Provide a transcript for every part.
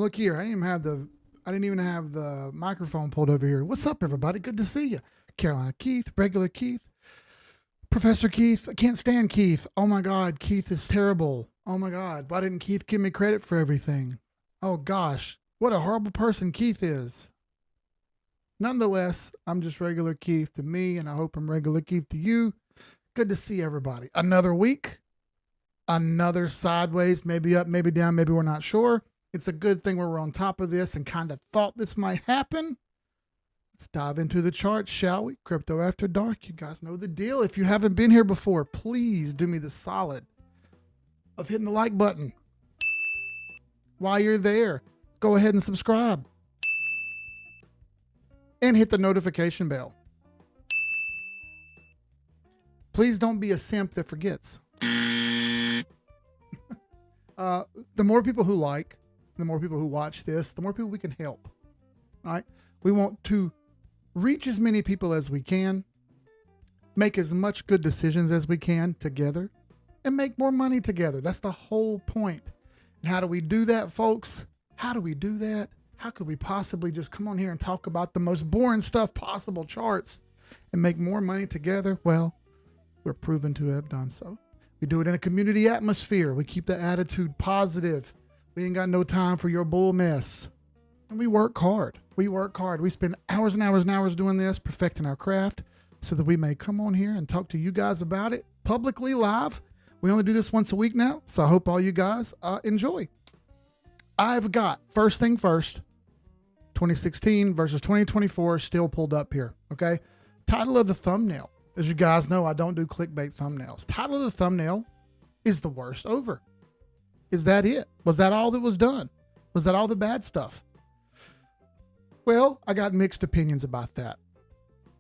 Look here. I didn't even have the microphone pulled over here. What's up, everybody? Good to see you. Carolina Keith, regular Keith, Professor Keith. I can't stand Keith. Oh my God, Keith is terrible. Oh my God, why didn't Keith give me credit for everything? Oh gosh, what a horrible person Keith is. Nonetheless, I'm just regular Keith to me, and I hope I'm regular Keith to you. Good to see everybody. Another week, another sideways, maybe up, maybe down, maybe we're not sure. It's a good thing we're on top of this and kind of thought this might happen. Let's dive into the charts, shall we? Crypto After Dark. You guys know the deal. If you haven't been here before, please do me the solid of hitting the like button. While you're there, go ahead and subscribe. And hit the notification bell. Please don't be a simp that forgets. The more people who like, the more people who watch this, the more people we can help. All right? We want to reach as many people as we can, make as much good decisions as we can together, and make more money together. That's the whole point. And how do we do that, folks? How do we do that? How could we possibly just come on here and talk about the most boring stuff possible, charts, and make more money together? Well, we're proven to have done so. We do it in a community atmosphere. We keep the attitude positive. We ain't got no time for your bull mess. And we work hard. We work hard. We spend hours and hours and hours doing this, perfecting our craft, so that we may come on here and talk to you guys about it publicly, live. We only do this once a week now, so I hope all you guys enjoy. I've got, first thing first, 2016 versus 2024 still pulled up here, okay? Title of the thumbnail. As you guys know, I don't do clickbait thumbnails. Title of the thumbnail is the worst over. Is that it? Was that all that was done? Was that all the bad stuff? Well, I got mixed opinions about that.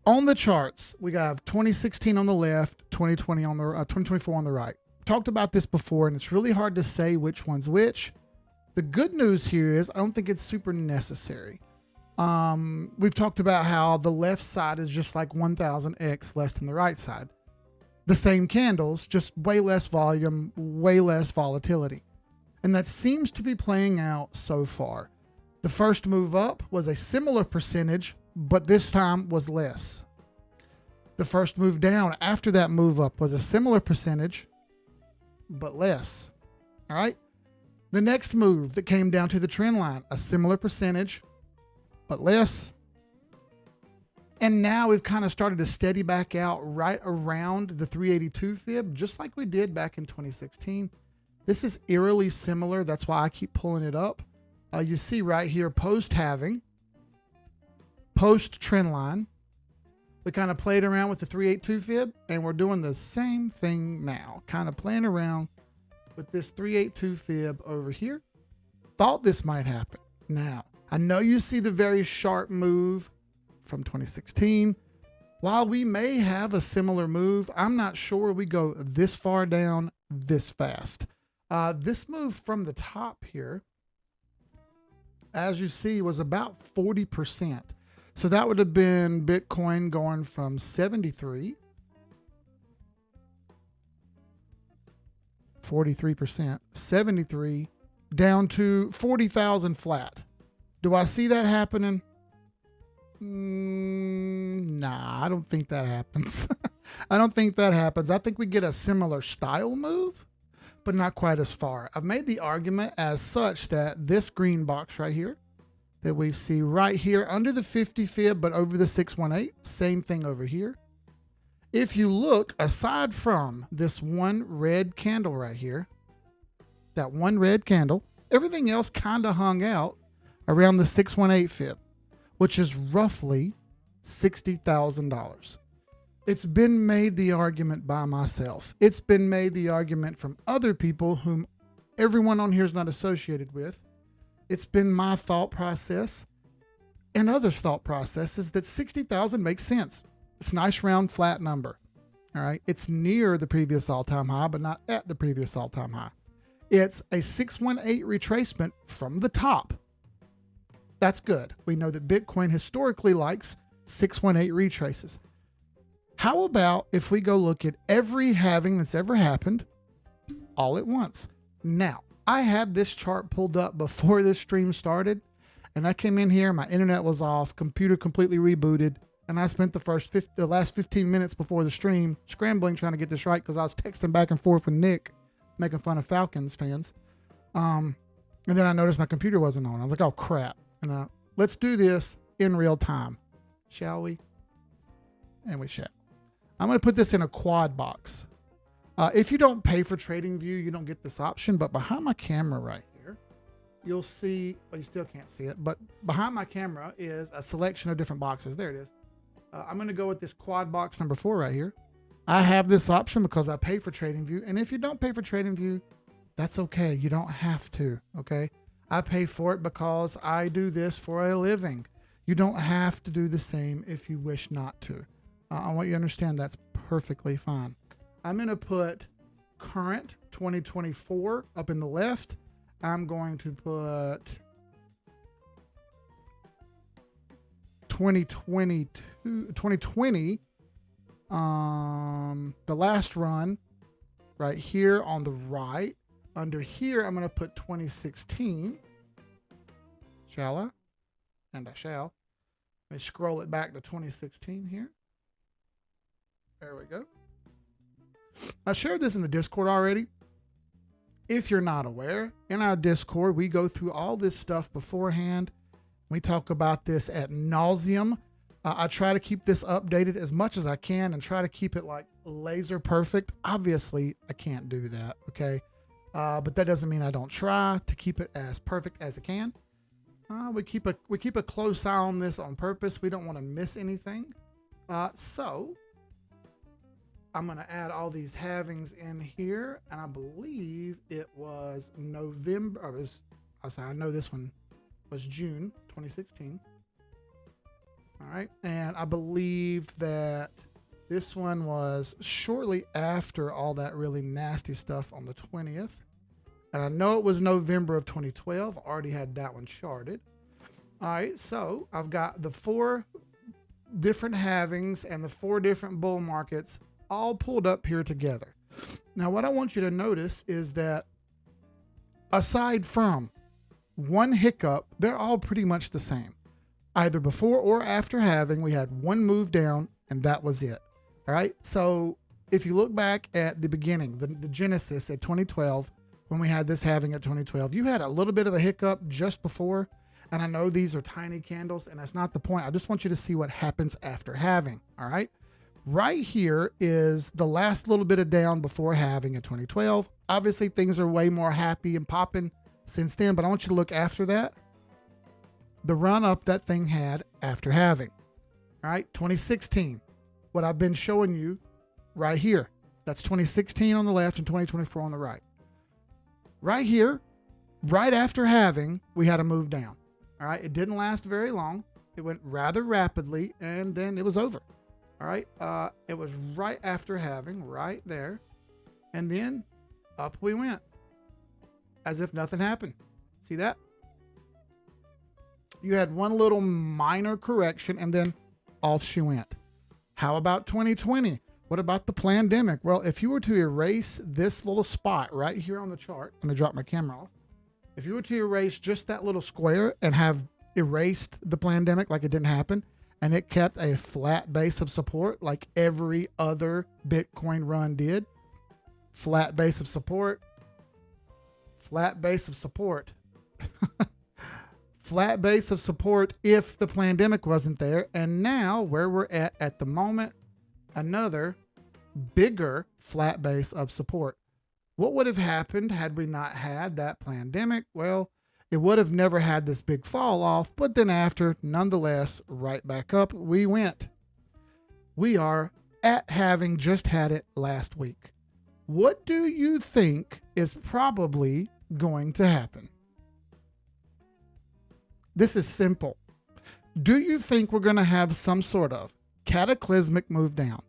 On the charts, we have 2016 on the left, 2020 on the 2024 on the right. Talked about this before, and it's really hard to say which one's which. The good news here is I don't think it's super necessary. We've talked about how the left side is just like 1000x less than the right side. The same candles, just way less volume, way less volatility. And that seems to be playing out so far. The first move up was a similar percentage, but this time was less. The first move down after that move up was a similar percentage, but less. All right. The next move that came down to the trend line, a similar percentage, but less. And now we've kind of started to steady back out right around the 382 fib, just like we did back in 2016. This is eerily similar. That's why I keep pulling it up. You see right here, post-halving, post-trend line. We kind of played around with the 382 fib, and we're doing the same thing now. Kind of playing around with this 382 fib over here. Thought this might happen. Now, I know you see the very sharp move from 2016. While we may have a similar move, I'm not sure we go this far down this fast. This move from the top here, as you see, was about 40%. So that would have been Bitcoin going from 73, 43%, 73, down to 40,000 flat. Do I see that happening? Nah, I don't think that happens. I don't think that happens. I think we get a similar style move, but not quite as far. I've made the argument as such that this green box right here that we see right here under the 50 fib, but over the 618, same thing over here. If you look, aside from this one red candle right here, that one red candle, everything else kind of hung out around the 618 fib, which is roughly $60,000. It's been made the argument by myself. It's been made the argument from other people whom everyone on here is not associated with. It's been my thought process and others' thought processes that 60,000 makes sense. It's a nice round flat number. All right. It's near the previous all-time high, but not at the previous all-time high. It's a 618 retracement from the top. That's good. We know that Bitcoin historically likes 618 retraces. How about if we go look at every halving that's ever happened all at once? Now, I had this chart pulled up before this stream started, and I came in here, my internet was off, computer completely rebooted, and I spent the last 15 minutes before the stream scrambling trying to get this right because I was texting back and forth with Nick, making fun of Falcons fans. And then I noticed my computer wasn't on. I was like, oh crap. And let's do this in real time, shall we? And we shall. I'm going to put this in a quad box. If you don't pay for TradingView, you don't get this option, but behind my camera right here, you'll see, well, you still can't see it, but behind my camera is a selection of different boxes. There it is. I'm going to go with this quad box number 4 right here. I have this option because I pay for TradingView. And if you don't pay for TradingView, that's okay. You don't have to, okay? I pay for it because I do this for a living. You don't have to do the same if you wish not to. I want you to understand that's perfectly fine. I'm going to put current 2024 up in the left. I'm going to put 2020, the last run right here on the right. Under here, I'm going to put 2016. Shall I? And I shall. Let me scroll it back to 2016 here. There we go. I shared this in the Discord already. If you're not aware, in our Discord, we go through all this stuff beforehand. We talk about this ad nauseum. I try to keep this updated as much as I can and try to keep it like laser perfect. Obviously, I can't do that, okay? But that doesn't mean I don't try to keep it as perfect as I can. We keep a close eye on this on purpose. We don't want to miss anything. So I'm going to add all these halvings in here, and I believe it was November. I know this one was June 2016. All right, and I believe that this one was shortly after all that really nasty stuff on the 20th. And I know it was November of 2012. I already had that one charted. All right, so I've got the 4 different halvings and the 4 different bull markets all pulled up here together. Now, what I want you to notice is that aside from one hiccup, they're all pretty much the same. Either before or after halving, we had one move down, and that was it. All right. So if you look back at the beginning, the genesis at 2012, when we had this halving at 2012, you had a little bit of a hiccup just before. And I know these are tiny candles, and that's not the point. I just want you to see what happens after halving. All right. Right here is the last little bit of down before halving in 2012. Obviously, things are way more happy and popping since then, but I want you to look after that. The run up that thing had after halving. All right, 2016. What I've been showing you right here. That's 2016 on the left and 2024 on the right. Right here, right after halving, we had a move down. All right, it didn't last very long. It went rather rapidly, and then it was over. All right, it was right after halving, right there. And then up we went as if nothing happened. See that? You had one little minor correction, and then off she went. How about 2020? What about the pandemic? Well, if you were to erase this little spot right here on the chart, I'm going to drop my camera off. If you were to erase just that little square and have erased the pandemic like it didn't happen, and it kept a flat base of support like every other Bitcoin run did, flat base of support, flat base of support, flat base of support if the pandemic wasn't there. And now where we're at the moment, another bigger flat base of support. What would have happened had we not had that pandemic? Well, it would have never had this big fall off, but then after, nonetheless, right back up we went. We are at having just had it last week. What do you think is probably going to happen? This is simple. Do you think we're going to have some sort of cataclysmic move down?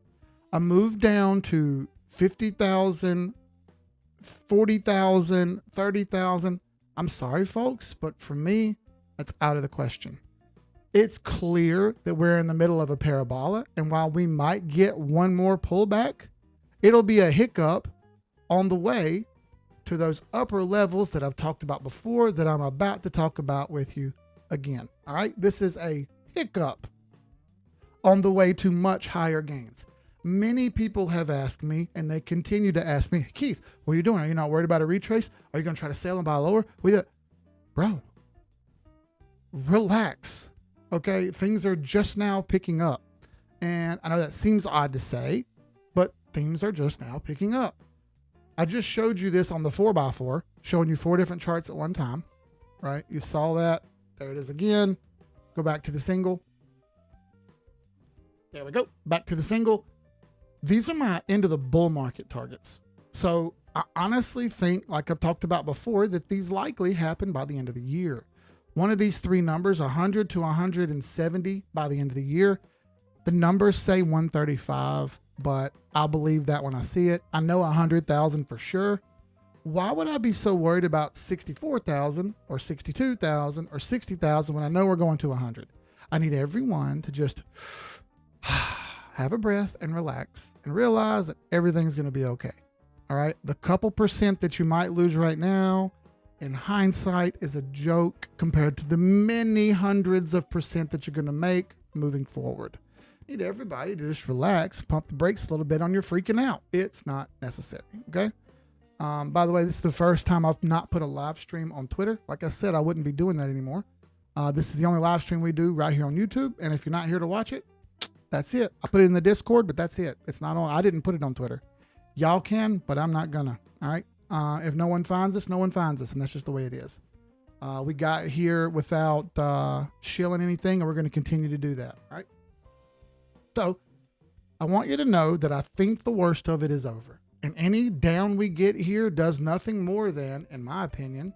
A move down to 50,000, 40,000, 30,000? I'm sorry, folks, but for me, that's out of the question. It's clear that we're in the middle of a parabola, and while we might get one more pullback, it'll be a hiccup on the way to those upper levels that I've talked about before that I'm about to talk about with you again. All right. This is a hiccup on the way to much higher gains. Many people have asked me, and they continue to ask me, Keith, what are you doing? Are you not worried about a retrace? Are you going to try to sell and buy lower? Bro, relax. Okay. Things are just now picking up. And I know that seems odd to say, but things are just now picking up. I just showed you this on the 4x4, showing you 4 different charts at one time, right? You saw that. There it is again. Go back to the single. There we go. Back to the single. These are my end of the bull market targets. So I honestly think, like I've talked about before, that these likely happen by the end of the year. One of these 3 numbers, 100 to 170 by the end of the year. The numbers say 135. But I'll believe that when I see it. I know 100,000 for sure. Why would I be so worried about 64,000 or 62,000 or 60,000 when I know we're going to 100? I need everyone to just have a breath and relax and realize that everything's going to be okay. All right. The couple percent that you might lose right now, in hindsight, is a joke compared to the many hundreds of percent that you're going to make moving forward. Need everybody to just relax, pump the brakes a little bit on your freaking out. It's not necessary. Okay. By the way, this is the first time I've not put a live stream on Twitter. Like I said, I wouldn't be doing that anymore. This is the only live stream we do right here on YouTube. And if you're not here to watch it, that's it. I put it in the Discord, but that's it. It's not on. I didn't put it on Twitter. Y'all can, but I'm not gonna. All right. If no one finds us, no one finds us. And that's just the way it is. We got here without shilling anything, and we're going to continue to do that. All right. So I want you to know that I think the worst of it is over. And any down we get here does nothing more than, in my opinion,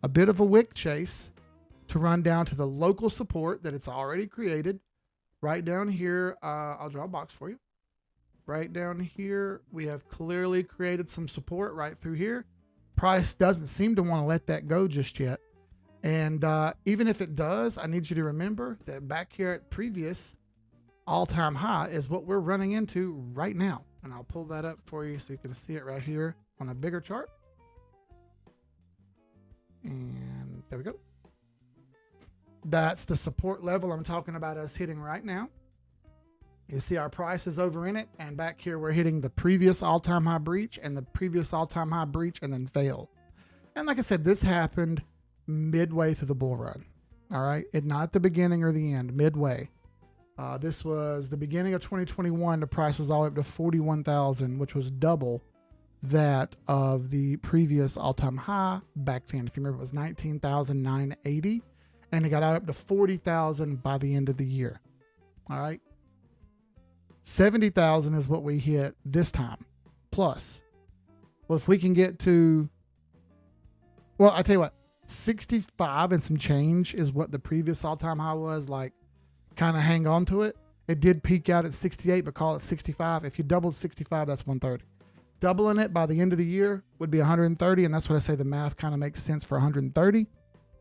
a bit of a wick chase to run down to the local support that it's already created. Right down here, I'll draw a box for you. Right down here, we have clearly created some support right through here. Price doesn't seem to want to let that go just yet. And even if it does, I need you to remember that back here at previous all-time high is what we're running into right now. And I'll pull that up for you so you can see it right here on a bigger chart. And there we go. That's the support level I'm talking about us hitting right now. You see our price is over in it, and back here we're hitting the previous all-time high breach and the previous all-time high breach and then fail. And like I said, this happened midway through the bull run. All right. Not at the beginning or the end, midway. This was the beginning of 2021. The price was all the way up to 41,000, which was double that of the previous all-time high back then. If you remember, it was 19,980, and it got up to 40,000 by the end of the year. All right. 70,000 is what we hit this time. Plus, well, if we can get to, well, I tell you what, 65 and some change is what the previous all-time high was. Like, kind of hang on to it. It did peak out at 68, but call it 65. If you doubled 65, that's 130. Doubling it by the end of the year would be 130, and that's what I say the math kind of makes sense for 130.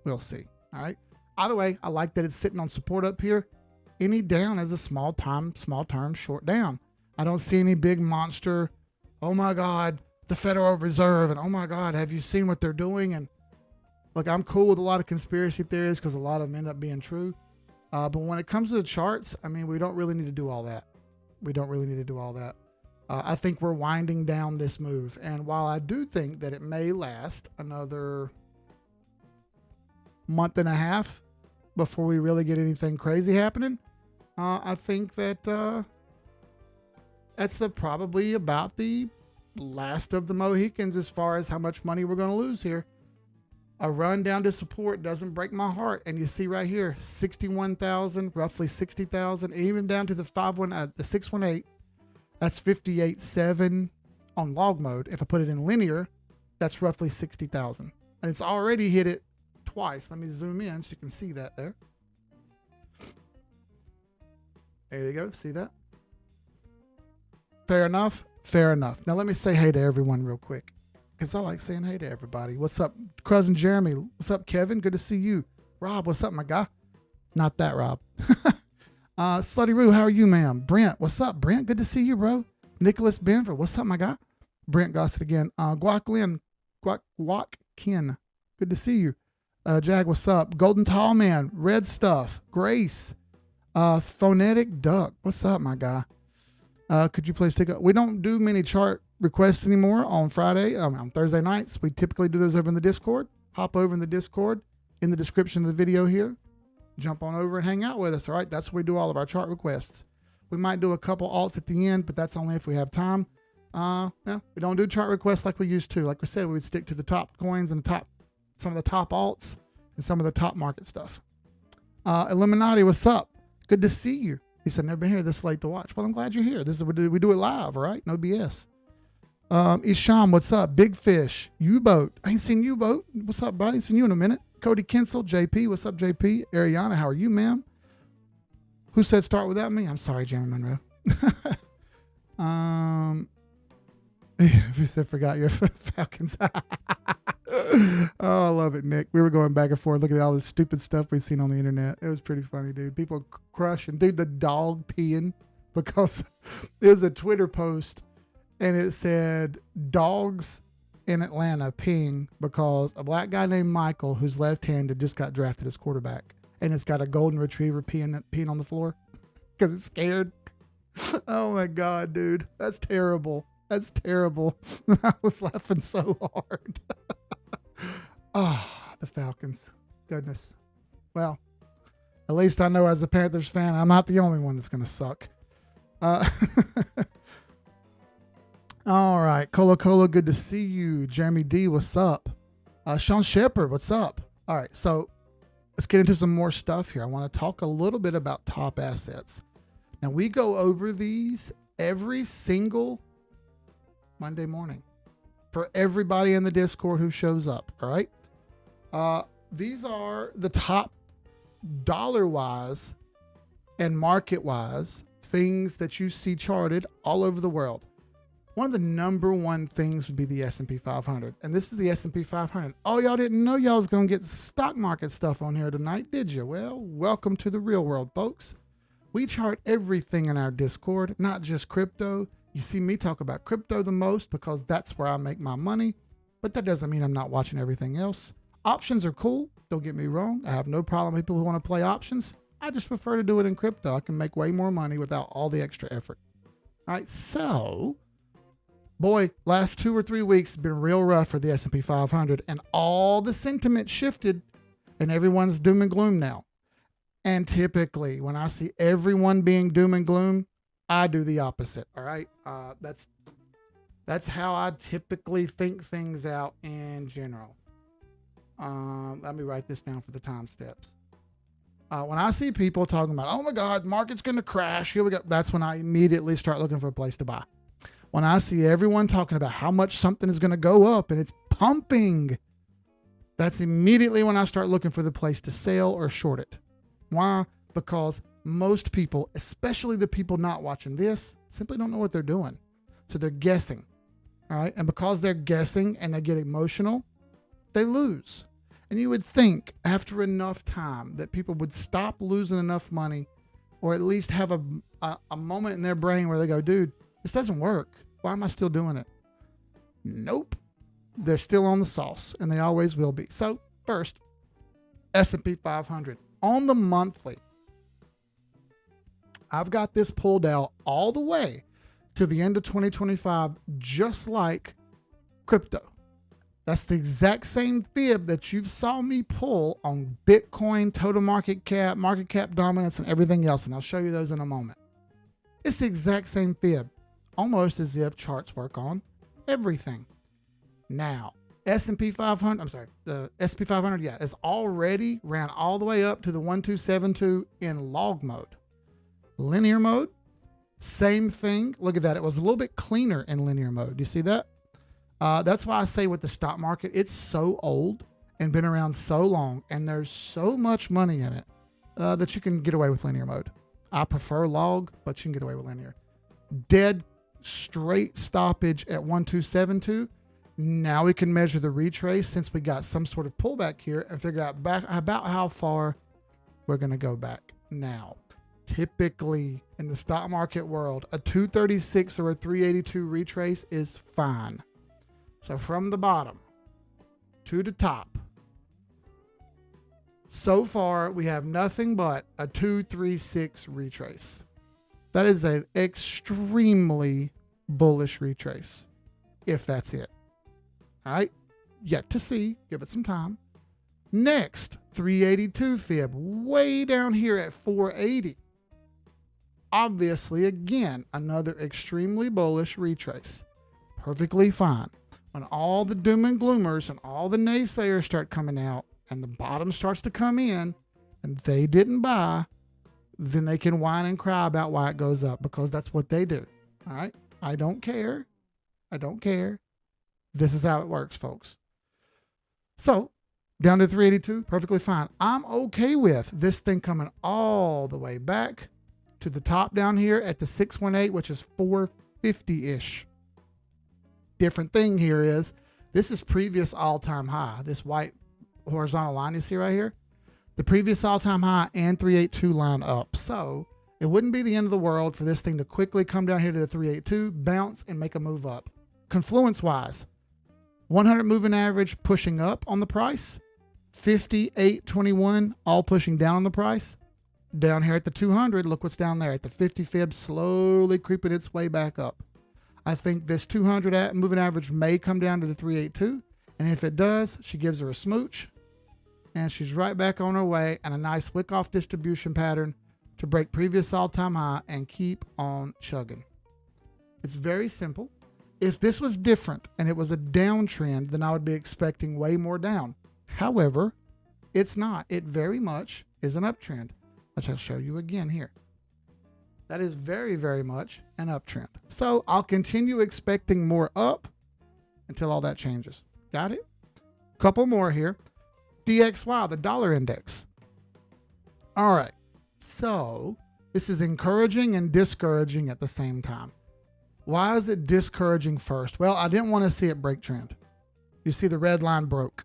We'll see. All right. Either way, I like that it's sitting on support up here. Any down is a small term short down. I don't see any big monster, oh my God, the Federal Reserve, and oh my God, have you seen what they're doing? And look, I'm cool with a lot of conspiracy theories because a lot of them end up being true. But when it comes to the charts, I mean, we don't really need to do all that. I think we're winding down this move. And while I do think that it may last another month and a half before we really get anything crazy happening, I think that that's probably about the last of the Mohicans as far as how much money we're going to lose here. A run down to support doesn't break my heart. And you see right here, 61,000, roughly 60,000, even down to the 618. That's 58.7 on log mode. If I put it in linear, that's roughly 60,000. And it's already hit it twice. Let me zoom in so you can see that there. There you go. See that? Fair enough? Fair enough. Now let me say hey to everyone real quick, because I like saying hey to everybody. What's up, cousin Jeremy? What's up, Kevin? Good to see you. Rob, what's up, my guy? Not that Rob. Slutty Roo, how are you, ma'am? Brent, what's up, Brent? Good to see you, bro. Nicholas Benford, what's up, my guy? Brent Gossett again. Guac Lynn, Watkin. Good to see you. Jag, what's up? Golden Tall Man, Red Stuff, Grace, Phonetic Duck. What's up, my guy? Could you please take up? We don't do many chart requests anymore on on Thursday nights. We typically do those over in the Discord. Hop over in the Discord in the description of the video here. Jump on over and hang out with us. All right, that's where we do all of our chart requests. We might do a couple alts at the end, but that's only if we have time. We don't do chart requests like we used to. Like we said, we would stick to the top coins and some of the top alts and some of the top market stuff. Illuminati, what's up? Good to see you. He said, never been here this late to watch. Well, I'm glad you're here. We do it live, all right? No BS. Isham, what's up? Big Fish, U-Boat. I ain't seen U-Boat. What's up, buddy? Ain't seen you in a minute. Cody Kinsel, JP, what's up, JP? Ariana, how are you, ma'am? Who said start without me? I'm sorry, Jeremy Monroe. Who said forgot your Falcons? Oh, I love it, Nick. We were going back and forth looking at all this stupid stuff we've seen on the internet. It was pretty funny, dude. People crushing. Dude, the dog peeing because it was a Twitter post and it said dogs in Atlanta peeing because a black guy named Michael, who's left-handed, just got drafted as quarterback. And it's got a golden retriever peeing on the floor because it's scared. Oh, my God, dude. That's terrible. That's terrible. I was laughing so hard. The Falcons. Goodness. Well, at least I know as a Panthers fan, I'm not the only one that's going to suck. All right. Colo, good to see you. Jeremy D, what's up? Sean Shepard, what's up? All right. So let's get into some more stuff here. I want to talk a little bit about top assets. Now, we go over these every single Monday morning for everybody in the Discord who shows up. All right. These are the top dollar-wise and market-wise things that you see charted all over the world. One of the number one things would be the S&P 500. And this is the S&P 500. Oh, y'all didn't know y'all was going to get stock market stuff on here tonight, did you? Well, welcome to the real world, folks. We chart everything in our Discord, not just crypto. You see me talk about crypto the most because that's where I make my money. But that doesn't mean I'm not watching everything else. Options are cool. Don't get me wrong. I have no problem with people who want to play options. I just prefer to do it in crypto. I can make way more money without all the extra effort. All right, so boy, last 2 or 3 weeks have been real rough for the S&P 500, and all the sentiment shifted, and everyone's doom and gloom now. And typically, when I see everyone being doom and gloom, I do the opposite. All right, that's how I typically think things out in general. Let me write this down for the time steps. When I see people talking about, oh my God, market's going to crash, here we go, that's when I immediately start looking for a place to buy. When I see everyone talking about how much something is going to go up and it's pumping, that's immediately when I start looking for the place to sell or short it. Why? Because most people, especially the people not watching this, simply don't know what they're doing. So they're guessing. All right. And because they're guessing and they get emotional, they lose. And you would think after enough time that people would stop losing enough money, or at least have a moment in their brain where they go, dude, this doesn't work. Why am I still doing it? Nope. They're still on the sauce, and they always will be. So first, S&P 500. On the monthly, I've got this pulled out all the way to the end of 2025, just like crypto. That's the exact same fib that you saw me pull on Bitcoin, total market cap dominance, and everything else. And I'll show you those in a moment. It's the exact same fib, almost as if charts work on everything. Now, the S&P 500, is already ran all the way up to the 1272 in log mode. Linear mode, same thing. Look at that. It was a little bit cleaner in linear mode. Do you see that? That's why I say with the stock market, it's so old and been around so long, and there's so much money in it that you can get away with linear mode. I prefer log, but you can get away with linear. Dead straight stoppage at 1272. Now we can measure the retrace since we got some sort of pullback here and figure out about how far we're going to go back. Now, typically in the stock market world, a 236 or a 382 retrace is fine. So from the bottom, to the top. So far, we have nothing but a 236 retrace. That is an extremely bullish retrace, if that's it. All right, yet to see. Give it some time. Next, 382 fib, way down here at 480. Obviously, again, another extremely bullish retrace. Perfectly fine. When all the doom and gloomers and all the naysayers start coming out and the bottom starts to come in and they didn't buy, then they can whine and cry about why it goes up, because that's what they do. All right? I don't care. I don't care. This is how it works, folks. So, down to 382, perfectly fine. I'm okay with this thing coming all the way back to the top down here at the 618, which is 450-ish. Different thing here is, this is previous all-time high. This white horizontal line you see right here, the previous all-time high and 382 line up. So it wouldn't be the end of the world for this thing to quickly come down here to the 382, bounce, and make a move up. Confluence-wise, 100 moving average pushing up on the price, 58.21 all pushing down on the price. Down here at the 200, look what's down there at the 50 fib, slowly creeping its way back up. I think this 200 moving average may come down to the 382, and if it does, she gives her a smooch, and she's right back on her way, and a nice wick-off distribution pattern to break previous all-time high and keep on chugging. It's very simple. If this was different and it was a downtrend, then I would be expecting way more down. However, it's not. It very much is an uptrend, which I'll show you again here. That is very, very much an uptrend. So I'll continue expecting more up until all that changes. Got it? Couple more here. DXY, the dollar index. All right. So this is encouraging and discouraging at the same time. Why is it discouraging first? Well, I didn't want to see it break trend. You see the red line broke.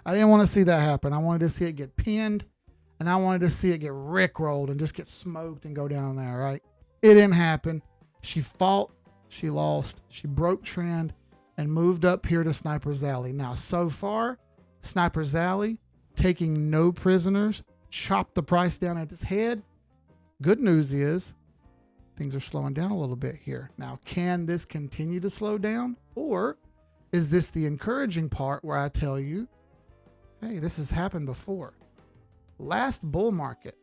I didn't want to see that happen. I wanted to see it get pinned, and I wanted to see it get rickrolled and just get smoked and go down there, right? It didn't happen. She fought, she lost, she broke trend and moved up here to Sniper's Alley. Now, so far, Sniper's Alley, taking no prisoners, chopped the price down at its head. Good news is things are slowing down a little bit here. Now, can this continue to slow down? Or is this the encouraging part where I tell you, hey, this has happened before? Last bull market,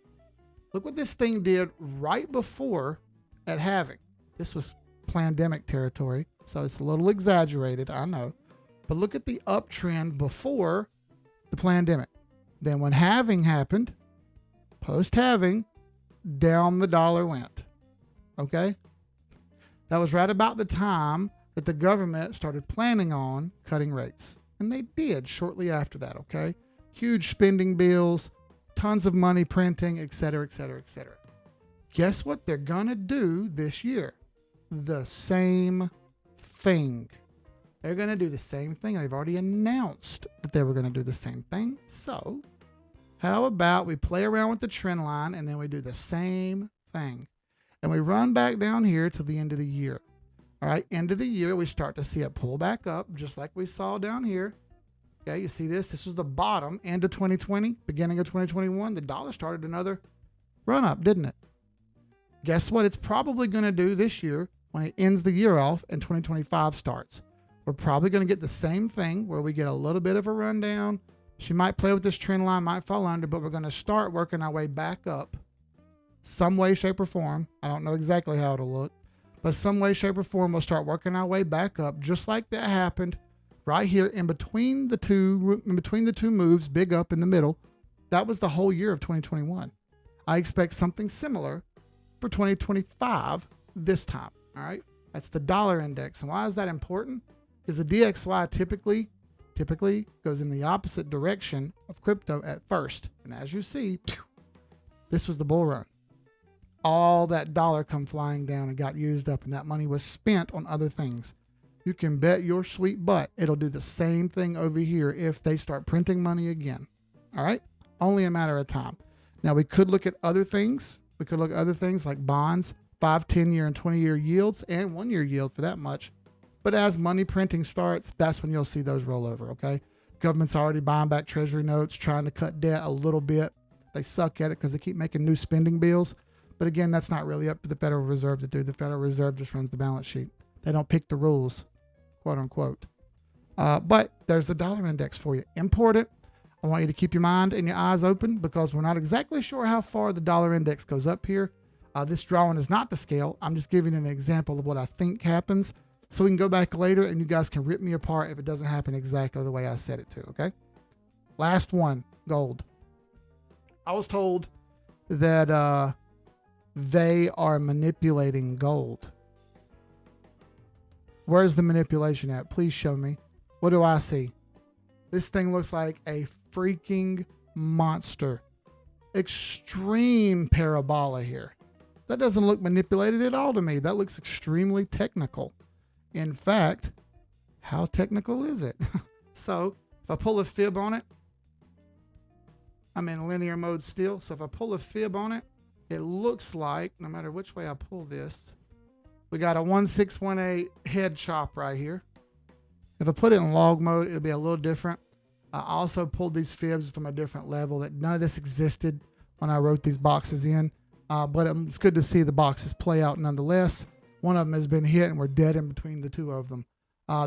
look what this thing did right before at halving. This was pandemic territory, so it's a little exaggerated, I know. But look at the uptrend before the pandemic. Then when halving happened, post-halving, down the dollar went. Okay? That was right about the time that the government started planning on cutting rates. And they did shortly after that, okay? Huge spending bills, tons of money printing, et cetera, et cetera, et cetera. Guess what they're going to do this year? The same thing. They're going to do the same thing. They've already announced that they were going to do the same thing. So how about we play around with the trend line and then we do the same thing? And we run back down here to the end of the year. All right, end of the year, we start to see it pull back up, just like we saw down here. Okay, you see this? This was the bottom, end of 2020, beginning of 2021. The dollar started another run up, didn't it? Guess what it's probably going to do this year when it ends the year off and 2025 starts? We're probably going to get the same thing where we get a little bit of a rundown. She might play with this trend line, might fall under, but we're going to start working our way back up some way, shape, or form. I don't know exactly how it'll look, but some way, shape, or form, we'll start working our way back up, just like that happened right here in between the two moves, big up in the middle. That was the whole year of 2021. I expect something similar for 2025 this time. All right, that's the dollar index. And why is that important? Because the DXY typically goes in the opposite direction of crypto at first. And as you see, this was the bull run. All that dollar come flying down and got used up, and that money was spent on other things. You can bet your sweet butt it'll do the same thing over here if they start printing money again. All right? Only a matter of time. Now, we could look at other things. We could look at other things like bonds, 5, 10-year, and 20-year yields, and 1-year yield for that much. But as money printing starts, that's when you'll see those roll over, okay? Government's already buying back treasury notes, trying to cut debt a little bit. They suck at it because they keep making new spending bills. But again, that's not really up to the Federal Reserve to do. The Federal Reserve just runs the balance sheet. They don't pick the rules, quote unquote. But there's the dollar index for you. Important. I want you to keep your mind and your eyes open because we're not exactly sure how far the dollar index goes up here. This drawing is not to scale. I'm just giving an example of what I think happens so we can go back later and you guys can rip me apart if it doesn't happen exactly the way I said it to, okay? Last one, gold. I was told that they are manipulating gold. Where's the manipulation at? Please show me. What do I see? This thing looks like a freaking monster. Extreme parabola here. That doesn't look manipulated at all to me. That looks extremely technical. In fact, how technical is it? So if I pull a fib on it, I'm in linear mode still. So if I pull a fib on it, it looks like, no matter which way I pull this, we got a 1618 head chop right here. If I put it in log mode, it'll be a little different. I also pulled these fibs from a different level that none of this existed when I wrote these boxes in. But it's good to see the boxes play out nonetheless. One of them has been hit and we're dead in between the two of them.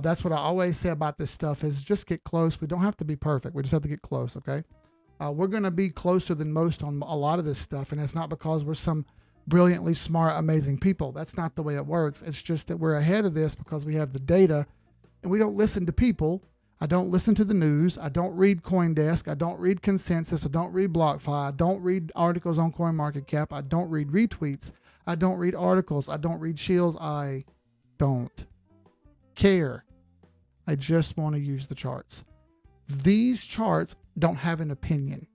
That's what I always say about this stuff is just get close. We don't have to be perfect. We just have to get close, okay? We're going to be closer than most on a lot of this stuff, and it's not because we're some brilliantly smart, amazing people. That's not the way it works. It's just that we're ahead of this because we have the data, and we don't listen to people. I don't listen to the news. I don't read CoinDesk. I don't read Consensus. I don't read BlockFi. I don't read articles on CoinMarketCap. I don't read retweets. I don't read articles. I don't read shields. I don't care. I just want to use the charts. These charts don't have an opinion.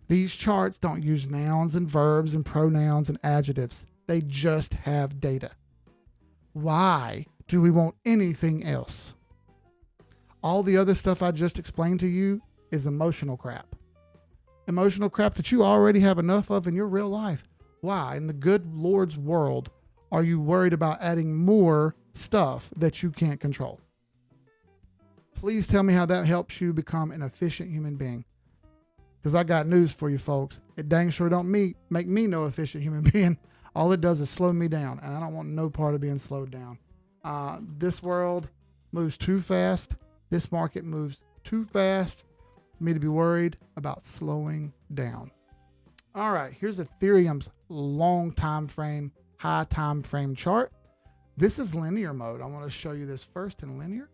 These charts don't use nouns and verbs and pronouns and adjectives. They just have data. Why do we want anything else? All the other stuff I just explained to you is emotional crap. Emotional crap that you already have enough of in your real life. Why, in the good Lord's world, are you worried about adding more stuff that you can't control? Please tell me how that helps you become an efficient human being. Because I got news for you folks. It dang sure don't make me no efficient human being. All it does is slow me down. And I don't want no part of being slowed down. This world moves too fast. This market moves too fast for me to be worried about slowing down. All right, here's Ethereum's long time frame, high time frame chart. This is linear mode. I want to show you this first in linear.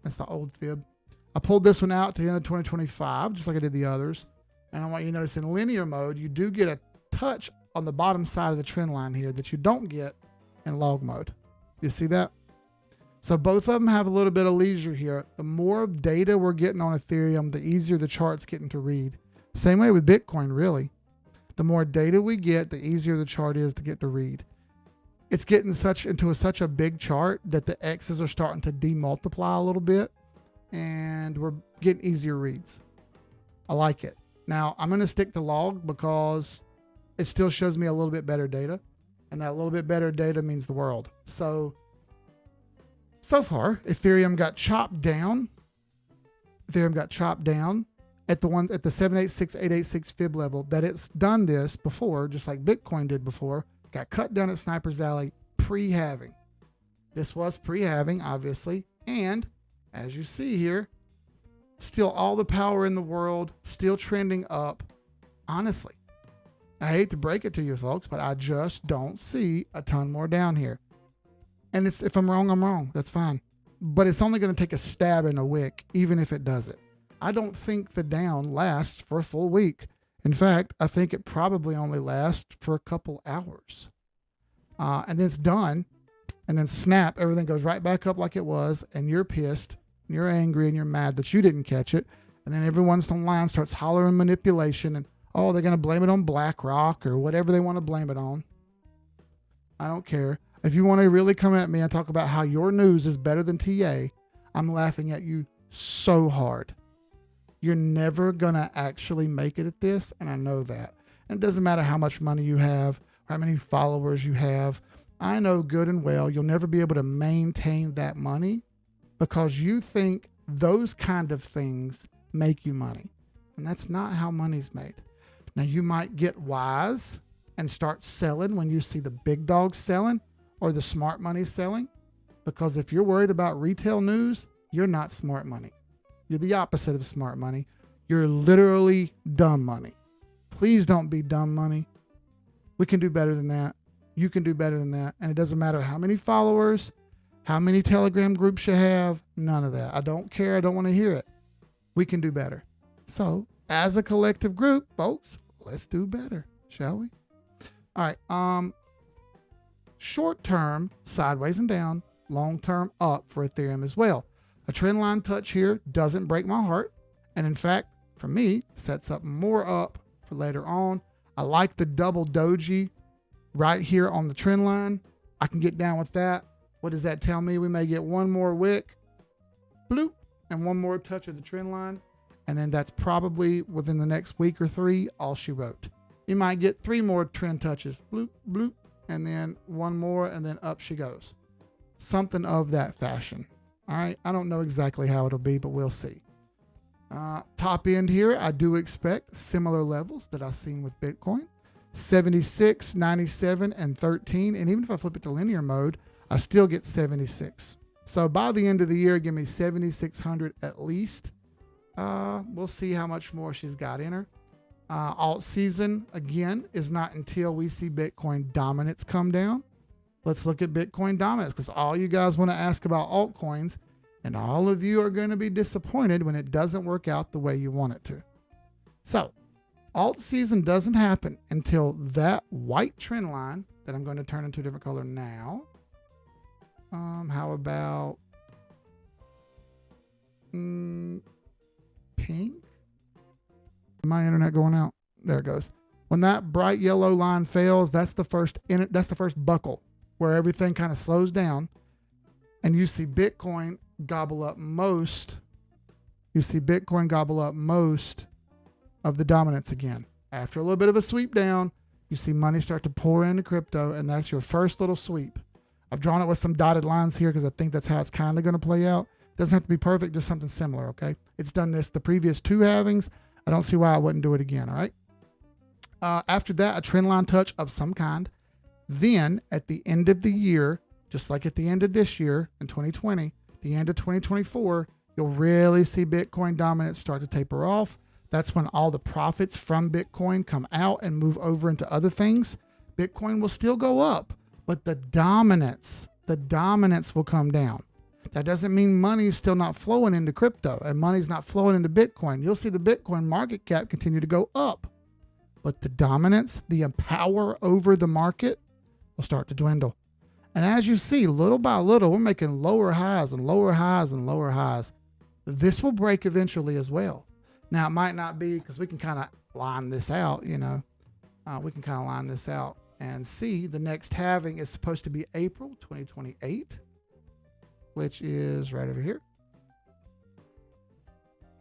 That's the old fib. I pulled this one out to the end of 2025, just like I did the others. And I want you to notice in linear mode, you do get a touch on the bottom side of the trend line here that you don't get in log mode. You see that? So both of them have a little bit of leisure here. The more data we're getting on Ethereum, the easier the chart's getting to read. Same way with Bitcoin, really. The more data we get, the easier the chart is to get to read. It's getting into such a big chart that the X's are starting to demultiply a little bit, and we're getting easier reads. I like it. Now, I'm going to stick to log because it still shows me a little bit better data, and that little bit better data means the world. So far, Ethereum got chopped down. Ethereum got chopped down at the 786,886 fib level that it's done this before, just like Bitcoin did before. Got cut down at Sniper's Alley pre-halving. This was pre-halving, obviously. And as you see here, still all the power in the world, still trending up. Honestly, I hate to break it to you folks, but I just don't see a ton more down here. And if I'm wrong, I'm wrong. That's fine. But it's only going to take a stab in a wick, even if it does it. I don't think the down lasts for a full week. In fact, I think it probably only lasts for a couple hours. And then it's done. And then snap, everything goes right back up like it was. And you're pissed. And you're angry and you're mad that you didn't catch it. And then everyone's online starts hollering manipulation. And, oh, they're going to blame it on BlackRock or whatever they want to blame it on. I don't care. If you want to really come at me and talk about how your news is better than TA, I'm laughing at you so hard. You're never going to actually make it at this, and I know that. And it doesn't matter how much money you have or how many followers you have. I know good and well you'll never be able to maintain that money because you think Those kind of things make you money. And that's not how money's made. Now, you might get wise and start selling when you see the big dogs selling or the smart money selling. Because if you're worried about retail news, you're not smart money. You're the opposite of smart money. You're literally dumb money. Please don't be dumb money. We can do better than that. You can do better than that. And it doesn't matter how many followers, how many Telegram groups you have, none of that. I don't care. I don't want to hear it. We can do better. So as a collective group, folks, let's do better, shall we? All right. Short term, sideways and down. Long term, up for Ethereum as well. A trend line touch here doesn't break my heart. And in fact, for me, sets up more up for later on. I like the double doji right here on the trend line. I can get down with that. What does that tell me? We may get one more wick, bloop, and one more touch of the trend line. And then that's probably within the next week or three, all she wrote. You might get 3 more trend touches, bloop, bloop, and then one more, and then up she goes. Something of that fashion. All right. I don't know exactly how it'll be, but we'll see. Top end here, I do expect similar levels that I've seen with Bitcoin. 76, 97, and 13. And even if I flip it to linear mode, I still get 76. So by the end of the year, give me 7,600 at least. We'll see how much more she's got in her. Alt season, again, is not until we see Bitcoin dominance come down. Let's look at Bitcoin dominance, because all you guys want to ask about altcoins, and all of you are going to be disappointed when it doesn't work out the way you want it to. So alt season doesn't happen until that white trend line that I'm going to turn into a different color now. How about pink? My internet going out. There it goes. When that bright yellow line fails, that's the first buckle where everything kind of slows down, and you see Bitcoin gobble up most. You see Bitcoin gobble up most of the dominance again. After a little bit of a sweep down, you see money start to pour into crypto, and that's your first little sweep. I've drawn it with some dotted lines here because I think that's how it's kind of going to play out. Doesn't have to be perfect, just something similar, okay? It's done this the previous 2 halvings. I don't see why I wouldn't do it again, all right? After that, a trend line touch of some kind. Then, at the end of the year, just like at the end of this year in 2020, the end of 2024, you'll really see Bitcoin dominance start to taper off. That's when all the profits from Bitcoin come out and move over into other things. Bitcoin will still go up, but the dominance will come down. That doesn't mean money is still not flowing into crypto and money's not flowing into Bitcoin. You'll see the Bitcoin market cap continue to go up, but the dominance, the power over the market will start to dwindle. And as you see, little by little, we're making lower highs and lower highs and lower highs. This will break eventually as well. Now, it might not be, because we can kind of line this out, we can kind of line this out and see the next halving is supposed to be April 2028, which is right over here.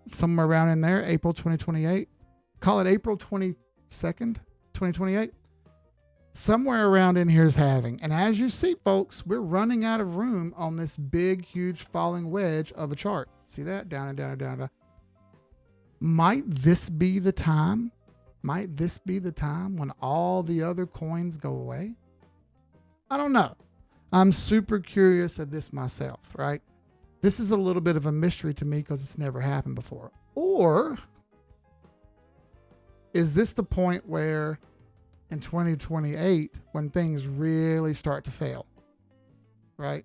Somewhere around in there, April 2028. Call it April 22nd, 2028. Somewhere around in here is halving. And as you see, folks, we're running out of room on this big, huge falling wedge of a chart. See that? Down and down and down and down. Might this be the time? Might this be the time when all the other coins go away? I don't know. I'm super curious at this myself, right? This is a little bit of a mystery to me because it's never happened before. Or is this the point where in 2028, when things really start to fail, right?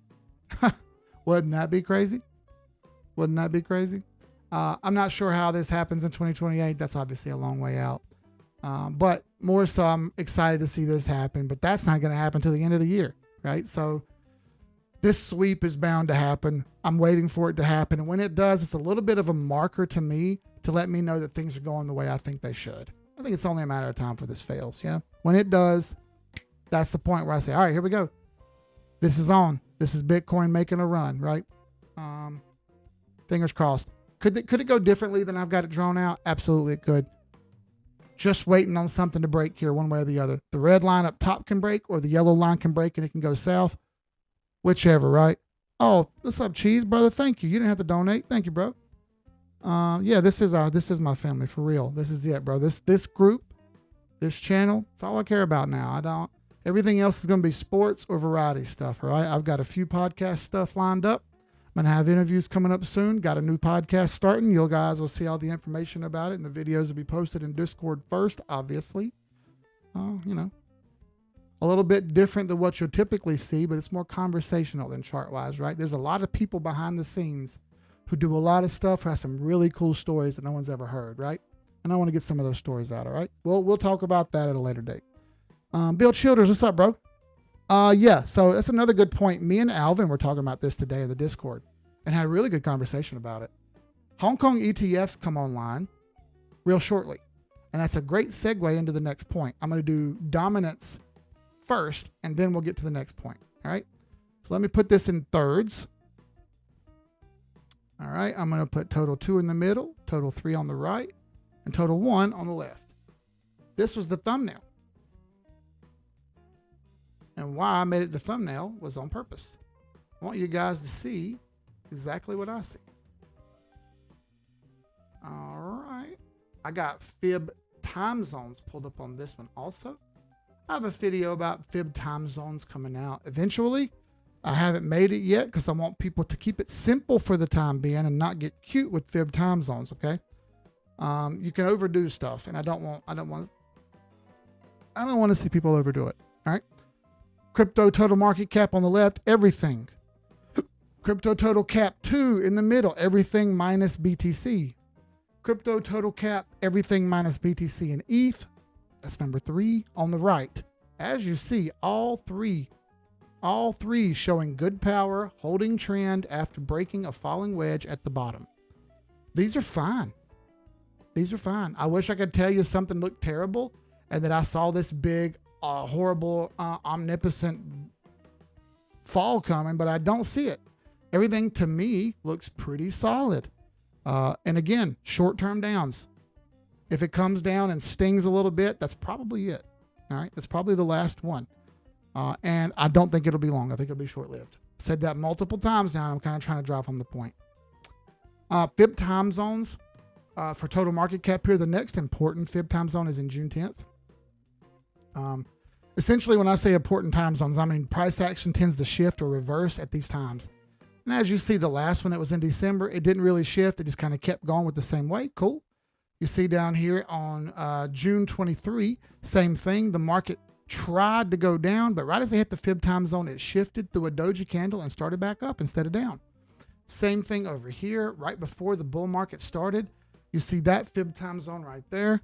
Wouldn't that be crazy? Wouldn't that be crazy? I'm not sure how this happens in 2028. That's obviously a long way out. But more so, I'm excited to see this happen, but that's not going to happen till the end of the year, right? So this sweep is bound to happen. I'm waiting for it to happen. And when it does, it's a little bit of a marker to me to let me know that things are going the way I think they should. I think it's only a matter of time for this fails. Yeah. When it does, that's the point where I say, all right, here we go. This is on. This is Bitcoin making a run, right? Fingers crossed. Could it go differently than I've got it drawn out? Absolutely it could. Just waiting on something to break here one way or the other. The red line up top can break or the yellow line can break and it can go south. Whichever, right? Oh, what's up, Cheese, brother? Thank you. You didn't have to donate. Thank you, bro. Yeah, this is my family for real. This is it, bro. This group, this channel, it's all I care about now. Everything else is going to be sports or variety stuff, all right? I've got a few podcast stuff lined up. I'm going to have interviews coming up soon. Got a new podcast starting. You guys will see all the information about it, and the videos will be posted in Discord first, obviously. You know, a little bit different than what you'll typically see, but it's more conversational than chart-wise, right? There's a lot of people behind the scenes who do a lot of stuff, who have some really cool stories that no one's ever heard, right? And I want to get some of those stories out, all right? We'll talk about that at a later date. Bill Childers, what's up, bro? Yeah, so that's another good point. Me and Alvin were talking about this today in the Discord and had a really good conversation about it. Hong Kong ETFs come online real shortly, and that's a great segue into the next point. I'm going to do dominance first, and then we'll get to the next point, all right? So let me put this in thirds. All right, I'm going to put total 2 in the middle, total 3 on the right, and total 1 on the left. This was the thumbnail. And why I made it the thumbnail was on purpose. I want you guys to see exactly what I see. All right. I got fib time zones pulled up on this one also. I have a video about fib time zones coming out eventually. I haven't made it yet because I want people to keep it simple for the time being and not get cute with fib time zones, okay? You can overdo stuff, and I don't want to see people overdo it. All right. Crypto total market cap on the left, everything. Crypto total cap 2 in the middle, everything minus BTC. Crypto total cap, everything minus BTC and ETH. That's number 3 on the right. As you see, all three showing good power, holding trend after breaking a falling wedge at the bottom. These are fine. These are fine. I wish I could tell you something looked terrible and that I saw this big, horrible, omnipotent fall coming, but I don't see it. Everything to me looks pretty solid. And again, short-term downs. If it comes down and stings a little bit, that's probably it. All right, that's probably the last one. And I don't think it'll be long. I think it'll be short-lived. Said that multiple times now, and I'm kind of trying to drive home the point. Fib time zones for total market cap here. The next important fib time zone is in June 10th. Essentially, when I say important time zones, I mean price action tends to shift or reverse at these times. And as you see, the last one that was in December, it didn't really shift. It just kind of kept going with the same way. Cool. You see down here on June 23, same thing. The market tried to go down, but right as they hit the fib time zone, it shifted through a doji candle and started back up instead of down. Same thing over here. Right before the bull market started, you see that fib time zone right there.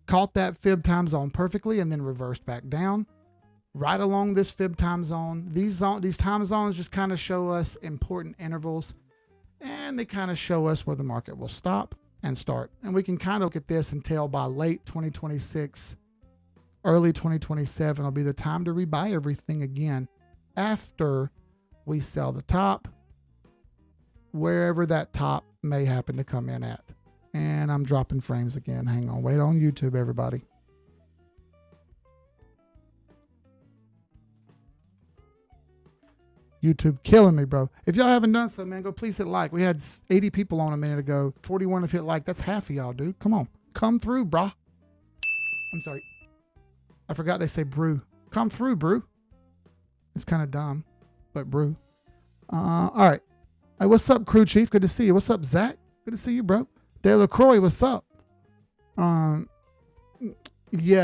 Caught that fib time zone perfectly and then reversed back down. Right along this fib time zone. These time zones just kind of show us important intervals, and they kind of show us where the market will stop and start. And we can kind of look at this and tell by late 2026, early 2027 will be the time to rebuy everything again after we sell the top, wherever that top may happen to come in at. And I'm dropping frames again. Hang on. Wait on YouTube, everybody. YouTube killing me, bro. If y'all haven't done so, man, go please hit like. We had 80 people on a minute ago. 41 have hit like. That's half of y'all, dude. Come on. Come through, brah. I'm sorry. I forgot they say brew. Come through, brew. It's kind of dumb, but brew. All right. Hey, what's up, crew chief? Good to see you. What's up, Zach? Good to see you, bro. De LaCroix, what's up? Yeah,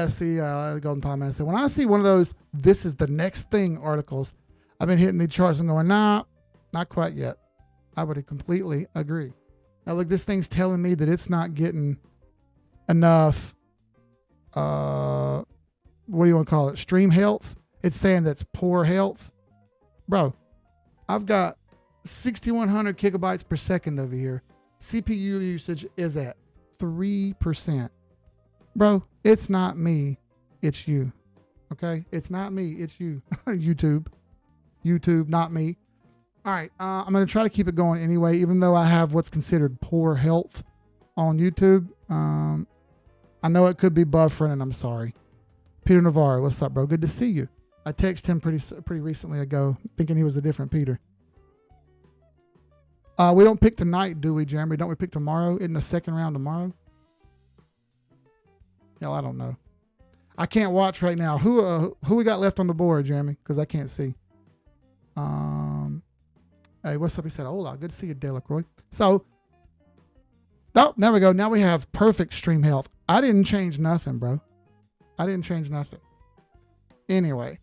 see, Golden Time Man said, when I see one of those, this is the next thing articles, I've been hitting the charts and going, nah, not quite yet. I would completely agree. Now, look, this thing's telling me that it's not getting enough, what do you want to call it? Stream health. It's saying that's poor health. Bro, I've got 6,100 gigabytes per second over here. CPU usage is at 3%. Bro, it's not me. It's you. Okay? It's not me. It's you. YouTube, not me. All right. I'm going to try to keep it going anyway, even though I have what's considered poor health on YouTube. I know it could be buffering, and I'm sorry. Peter Navarro, what's up, bro? Good to see you. I texted him pretty recently ago, thinking he was a different Peter. We don't pick tonight, do we, Jeremy? Don't we pick tomorrow in the second round tomorrow? Hell, I don't know. I can't watch right now. Who we got left on the board, Jeremy? Because I can't see. Hey, what's up? He said, hola. Good to see you, Delacroix. So, oh, there we go. Now we have perfect stream health. I didn't change nothing, bro. I didn't change nothing. Anyway,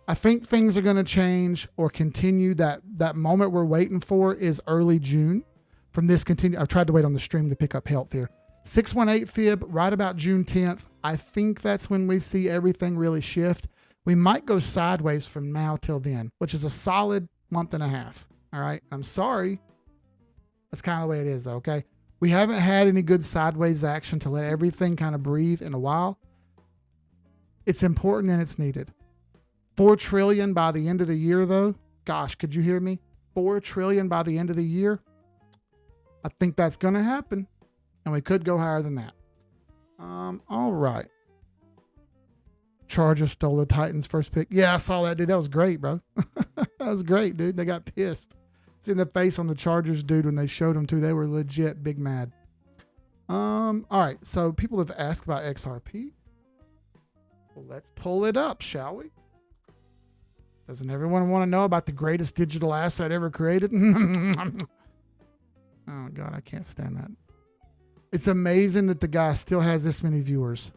I think things are going to change or continue. That moment we're waiting for is early June. From this continue, I've tried to wait on the stream to pick up health here. 618 fib right about June 10th. I think that's when we see everything really shift. We might go sideways from now till then, which is a solid month and a half. All right. I'm sorry. That's kind of the way it is, though, okay? We haven't had any good sideways action to let everything kind of breathe in a while. It's important and it's needed. 4 trillion by the end of the year, though. Gosh, could you hear me? 4 trillion by the end of the year. I think that's going to happen. And we could go higher than that. All right. Chargers stole the Titans' first pick. Yeah, I saw that, dude. That was great, bro. That was great, dude. They got pissed. See the face on the Chargers, dude, when they showed them, too. They were legit big mad. All right. So people have asked about XRP. Well, let's pull it up, shall we? Doesn't everyone want to know about the greatest digital asset ever created? Oh, God, I can't stand that. It's amazing that the guy still has this many viewers.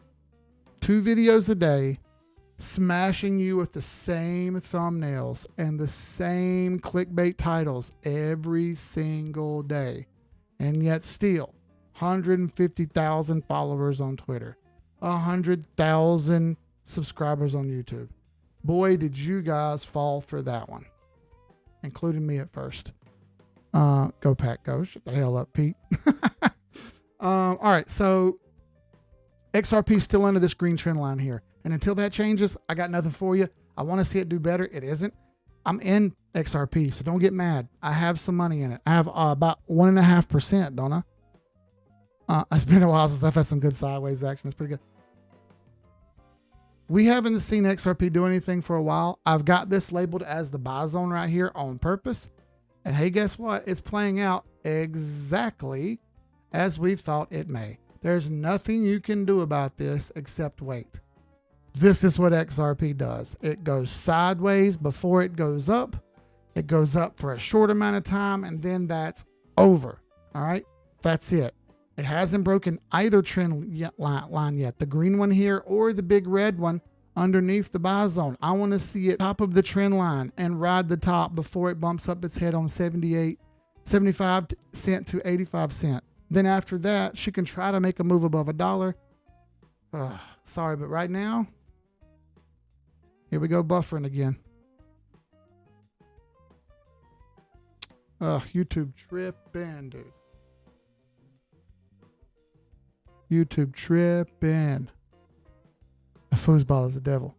2 videos a day, smashing you with the same thumbnails and the same clickbait titles every single day. And yet still, 150,000 followers on Twitter, 100,000 subscribers on YouTube. Boy, did you guys fall for that one, including me at first. Go Pack, go. Shut the hell up, Pete. All right, so XRP still under this green trend line here. And until that changes, I got nothing for you. I want to see it do better. It isn't. I'm in XRP, so don't get mad. I have some money in it. I have about 1.5%, don't I? It's been a while since I've had some good sideways action. It's pretty good. We haven't seen XRP do anything for a while. I've got this labeled as the buy zone right here on purpose. And hey, guess what? It's playing out exactly as we thought it may. There's nothing you can do about this except wait. This is what XRP does. It goes sideways before it goes up. It goes up for a short amount of time, and then that's over. All right? That's it. It hasn't broken either trend line yet. The green one here or the big red one underneath the buy zone. I want to see it top of the trend line and ride the top before it bumps up its head on 75 cent to 85 cent. Then after that, she can try to make a move above $1. Sorry, but right now, here we go buffering again. YouTube tripping, dude. YouTube tripping. A foosball is the devil.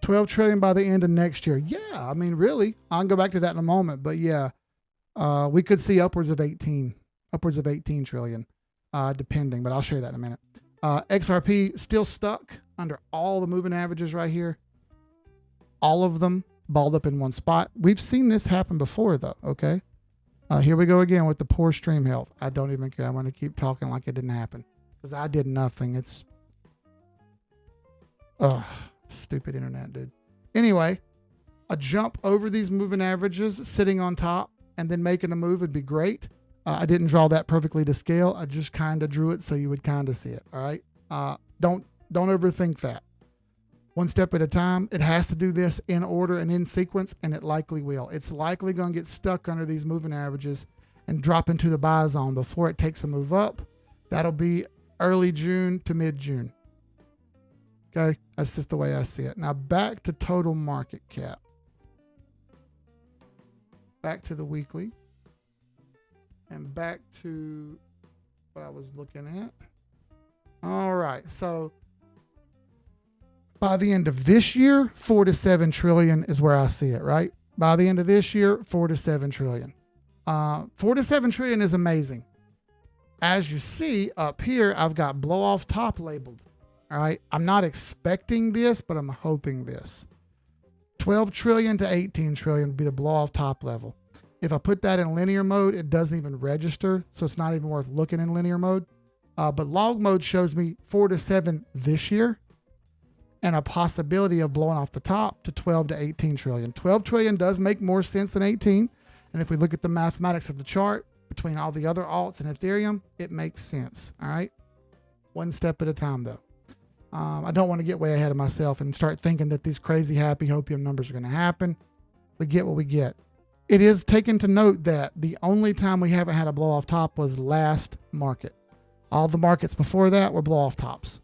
12 trillion by the end of next year. Yeah, I mean, really. I'll go back to that in a moment. But yeah, we could see upwards of 18 trillion, depending. But I'll show you that in a minute. XRP still stuck under all the moving averages right here. All of them balled up in one spot. We've seen this happen before, though, okay? Here we go again with the poor stream health. I don't even care. I'm going to keep talking like it didn't happen because I did nothing. It's stupid internet, dude. Anyway, a jump over these moving averages, sitting on top, and then making a move would be great. I didn't draw that perfectly to scale. I just kind of drew it so you would kind of see it, all right? Don't overthink that. One step at a time. It has to do this in order and in sequence, and it likely will. It's likely going to get stuck under these moving averages and drop into the buy zone before it takes a move up. That'll be early June to mid-June. Okay, that's just the way I see it. Now back to total market cap. Back to the weekly. And back to what I was looking at. All right, so by the end of this year, 4 to 7 trillion is where I see it, right? By the end of this year, 4 to 7 trillion. 4 to 7 trillion is amazing. As you see up here, I've got blow off top labeled. All right. I'm not expecting this, but I'm hoping this. 12 trillion to 18 trillion would be the blow off top level. If I put that in linear mode, it doesn't even register, so it's not even worth looking in linear mode. But log mode shows me 4 to 7 this year, and a possibility of blowing off the top to 12 to 18 trillion. 12 trillion does make more sense than 18. And if we look at the mathematics of the chart between all the other alts and Ethereum, it makes sense. All right. One step at a time, though. I don't want to get way ahead of myself and start thinking that these crazy happy hopium numbers are going to happen. We get what we get. It is taken to note that the only time we haven't had a blow off top was last market. All the markets before that were blow off tops.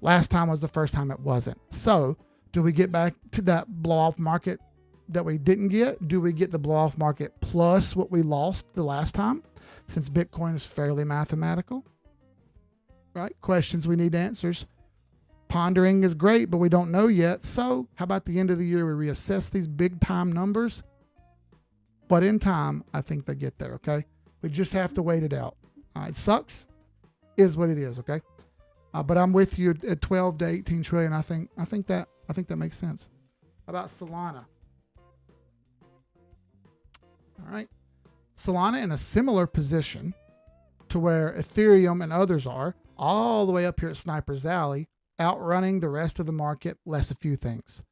Last time was the first time it wasn't. So do we get back to that blow off market that we didn't get? Do we get the blow off market plus what we lost the last time? Since Bitcoin is fairly mathematical, right? Questions we need answers. Pondering is great, but we don't know yet. So how about the end of the year we reassess these big time numbers? But in time, I think they get there, okay? We just have to wait it out. It sucks, is what it is, okay? But I'm with you at 12 to 18 trillion. I think that makes sense. How about Solana? All right. Solana in a similar position to where Ethereum and others are, all the way up here at Sniper's Alley, outrunning the rest of the market, less a few things.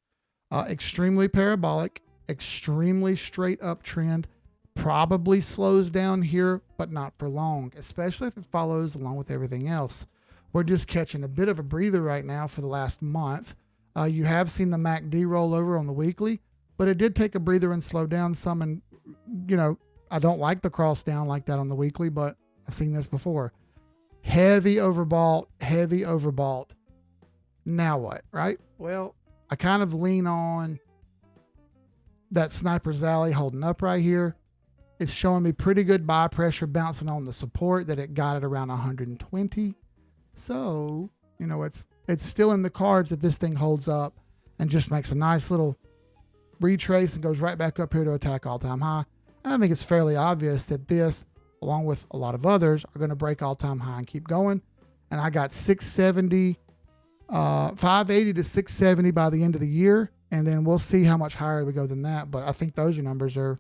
Extremely parabolic, extremely straight up trend, probably slows down here, but not for long, especially if it follows along with everything else. We're just catching a bit of a breather right now for the last month. You have seen the MACD roll over on the weekly, but it did take a breather and slow down some. And, you know, I don't like the cross down like that on the weekly, but I've seen this before. Heavy overbought. Now what, right? Well, I kind of lean on that Sniper's Alley holding up right here. It's showing me pretty good buy pressure bouncing on the support that it got at around 120. So, you know, it's still in the cards that this thing holds up and just makes a nice little retrace and goes right back up here to attack all-time high. And I think it's fairly obvious that this, along with a lot of others, are going to break all-time high and keep going. And I got 670, 580 to 670 by the end of the year. And then we'll see how much higher we go than that. But I think those numbers are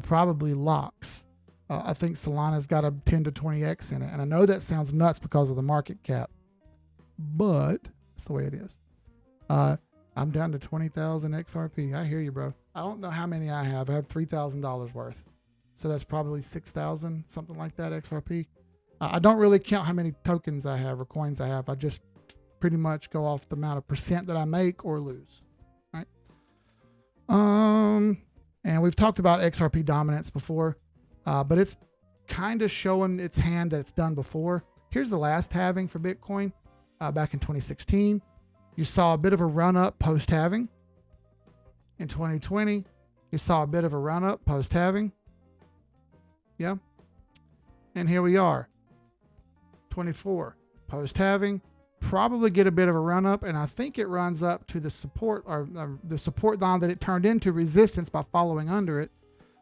probably locks. I think Solana's got a 10 to 20x in it. And I know that sounds nuts because of the market cap, but it's the way it is. I'm down to 20,000 XRP. I hear you, bro. I don't know how many I have. I have $3,000 worth. So that's probably 6,000, something like that, XRP. I don't really count how many tokens I have or coins I have. I just pretty much go off the amount of percent that I make or lose. Right? And we've talked about XRP dominance before. But it's kind of showing its hand that it's done before. Here's the last halving for Bitcoin back in 2016. You saw a bit of a run up post halving. In 2020, you saw a bit of a run up post halving. Yeah. And here we are. 24 post halving. Probably get a bit of a run up, and I think it runs up to the support or the support line that it turned into resistance by following under it,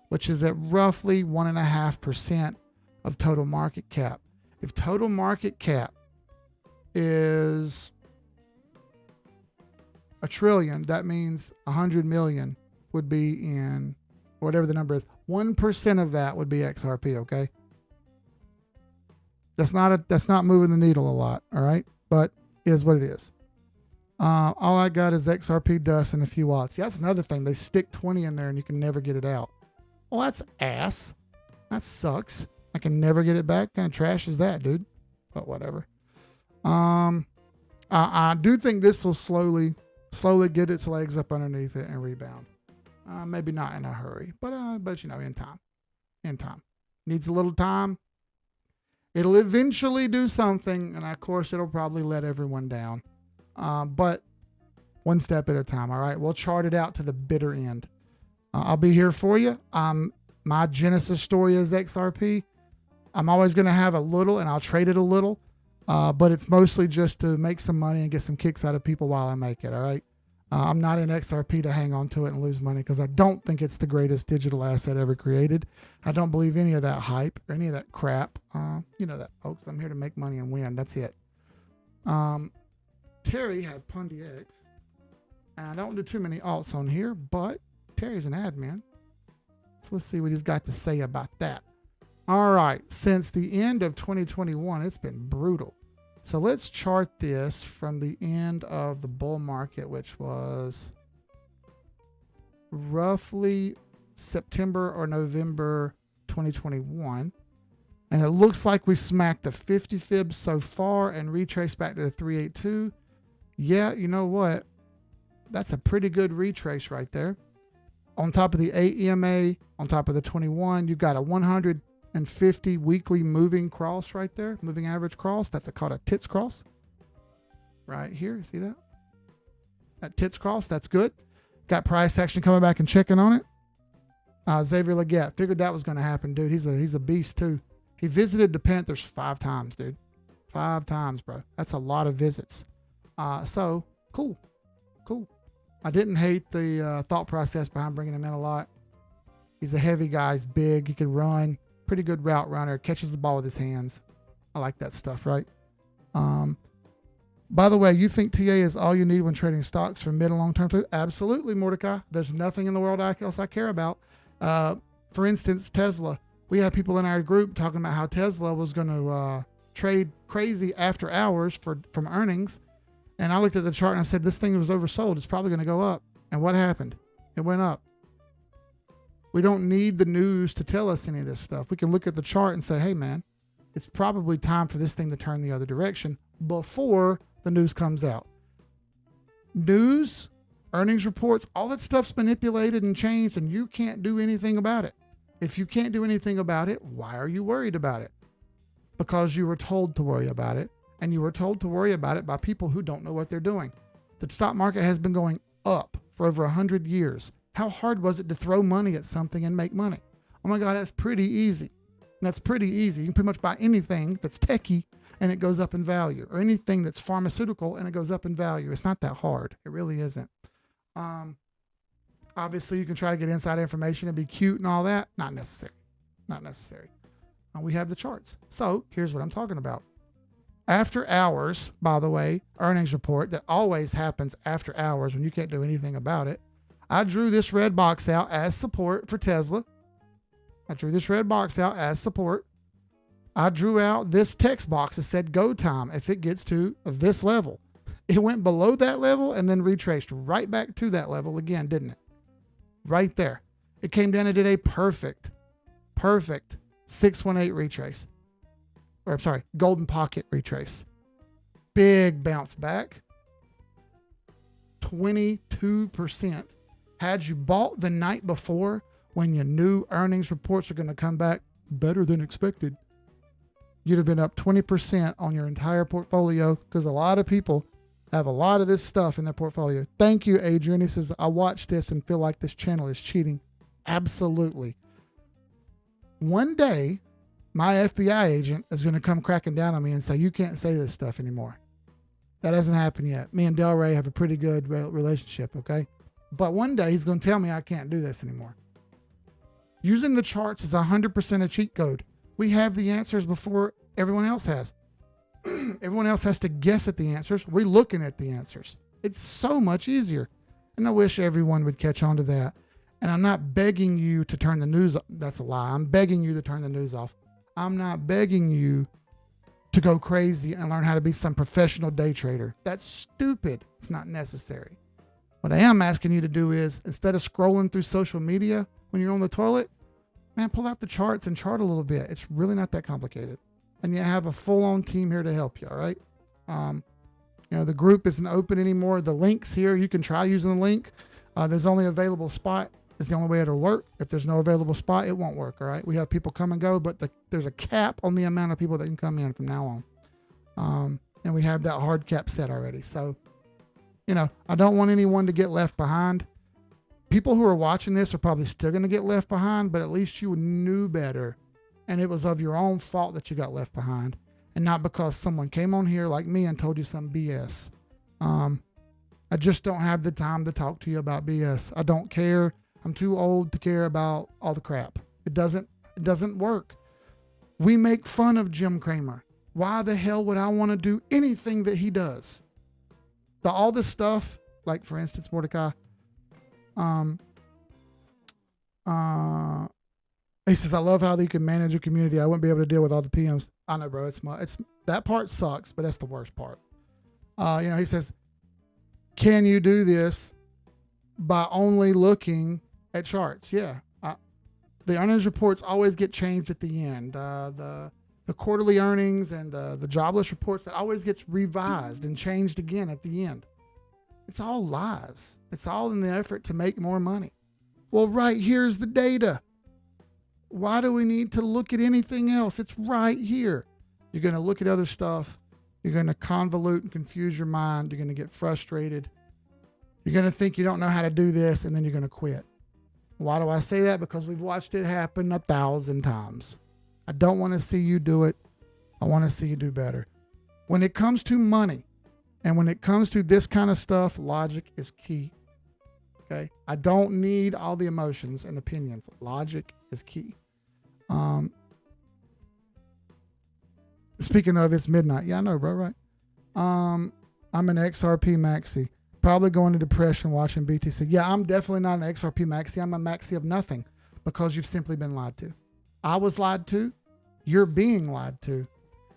which is at roughly 1.5% of total market cap. If total market cap is $1 trillion, that means 100 million would be in whatever the number is. 1% of that would be XRP. Okay, that's not moving the needle a lot. All right, but it is what it is. All I got is XRP dust and a few watts. Yeah, that's another thing. They stick 20 in there and you can never get it out. Well, that's ass. That sucks. I can never get it back. What kind of trash is that, dude? But whatever. I do think this will slowly get its legs up underneath it and rebound. Maybe not in a hurry, but you know, in time. Needs a little time. It'll eventually do something, and of course, it'll probably let everyone down. But one step at a time. All right, we'll chart it out to the bitter end. I'll be here for you. My Genesis story is XRP. I'm always going to have a little, and I'll trade it a little. But it's mostly just to make some money and get some kicks out of people while I make it. All right. I'm not in XRP to hang on to it and lose money because I don't think it's the greatest digital asset ever created. I don't believe any of that hype or any of that crap. You know that, folks. I'm here to make money and win. That's it. Terry had Pundy X. And I don't do too many alts on here, but Terry's an admin. So let's see what he's got to say about that. All right. Since the end of 2021, it's been brutal. So let's chart this from the end of the bull market, which was roughly September or November 2021. And it looks like we smacked the 50 fibs so far and retraced back to the 382. Yeah, you know what? That's a pretty good retrace right there. On top of the 8 EMA, on top of the 21, you've got a 150 weekly moving cross right there, moving average cross. That's called a tits cross. Right here, see that? That tits cross, that's good. Got price action coming back and checking on it. Xavier Leggett, figured that was going to happen, dude. He's a beast too. He visited the Panthers 5 times, dude. 5 times, bro. That's a lot of visits. So cool. I didn't hate the thought process behind bringing him in a lot. He's a heavy guy. He's big. He can run. Pretty good route runner. Catches the ball with his hands. I like that stuff, right? By the way, you think TA is all you need when trading stocks for mid and long term too? Absolutely, Mordecai. There's nothing in the world else I care about. For instance, Tesla. We had people in our group talking about how Tesla was going to trade crazy after hours from earnings. And I looked at the chart and I said, this thing was oversold. It's probably going to go up. And what happened? It went up. We don't need the news to tell us any of this stuff. We can look at the chart and say, hey, man, it's probably time for this thing to turn the other direction before the news comes out. News, earnings reports, all that stuff's manipulated and changed, and you can't do anything about it. If you can't do anything about it, why are you worried about it? Because you were told to worry about it. And you were told to worry about it by people who don't know what they're doing. The stock market has been going up for over 100 years. How hard was it to throw money at something and make money? Oh my God, that's pretty easy. That's pretty easy. You can pretty much buy anything that's techie and it goes up in value, or anything that's pharmaceutical and it goes up in value. It's not that hard. It really isn't. Obviously, you can try to get inside information and be cute and all that. Not necessary. Not necessary. We have the charts. So here's what I'm talking about. After hours, by the way, earnings report that always happens after hours when you can't do anything about it. I drew this red box out as support for Tesla. I drew this red box out as support. I drew out this text box that said go time if it gets to this level. It went below that level and then retraced right back to that level again, didn't it? Right there. It came down and did a perfect 618 retrace. Or I'm sorry, golden pocket retrace. Big bounce back. 22%. Had you bought the night before when you knew earnings reports are going to come back better than expected, you'd have been up 20% on your entire portfolio, because a lot of people have a lot of this stuff in their portfolio. Thank you, Adrian. He says, I watch this and feel like this channel is cheating. Absolutely. One day, my FBI agent is going to come cracking down on me and say, you can't say this stuff anymore. That hasn't happened yet. Me and Del Rey have a pretty good relationship, okay? But one day he's going to tell me I can't do this anymore. Using the charts is 100% a cheat code. We have the answers before everyone else has. Everyone else has to guess at the answers. We're looking at the answers. It's so much easier. And I wish everyone would catch on to that. And I'm not begging you to turn the news off. That's a lie. I'm begging you to turn the news off. I'm not begging you to go crazy and learn how to be some professional day trader. That's stupid. It's not necessary. What I am asking you to do is, instead of scrolling through social media when you're on the toilet, man, pull out the charts and chart a little bit. It's really not that complicated. And you have a full-on team here to help you, all right? The group isn't open anymore. The link's here. You can try using the link. There's only available spot. It's the only way it'll work. If there's no available spot, it won't work, all right? We have people come and go, but there's a cap on the amount of people that can come in from now on. And we have that hard cap set already. So, I don't want anyone to get left behind. People who are watching this are probably still going to get left behind, but at least you knew better. And it was of your own fault that you got left behind, and not because someone came on here like me and told you some BS. I just don't have the time to talk to you about BS. I don't care. I'm too old to care about all the crap. It doesn't work. We make fun of Jim Cramer. Why the hell would I want to do anything that he does? All this stuff, like for instance, Mordecai, He says, I love how you can manage your community. I wouldn't be able to deal with all the PMs. I know, bro. It's that part sucks, but that's the worst part. He says, can you do this by only looking at charts? Yeah. The earnings reports always get changed at the end. The quarterly earnings and the jobless reports, that always gets revised and changed again at the end. It's all lies. It's all in the effort to make more money. Well, right here's the data. Why do we need to look at anything else? It's right here. You're going to look at other stuff. You're going to convolute and confuse your mind. You're going to get frustrated. You're going to think you don't know how to do this, and then you're going to quit. Why do I say that? Because we've watched it happen 1,000 times. I don't want to see you do it. I want to see you do better. When it comes to money and when it comes to this kind of stuff, logic is key. Okay? I don't need all the emotions and opinions. Logic is key. Speaking of, it's midnight. Yeah, I know, bro, right? I'm an XRP maxi. Probably going to depression watching BTC. Yeah, I'm definitely not an XRP maxi. I'm a maxi of nothing because you've simply been lied to. I was lied to. You're being lied to.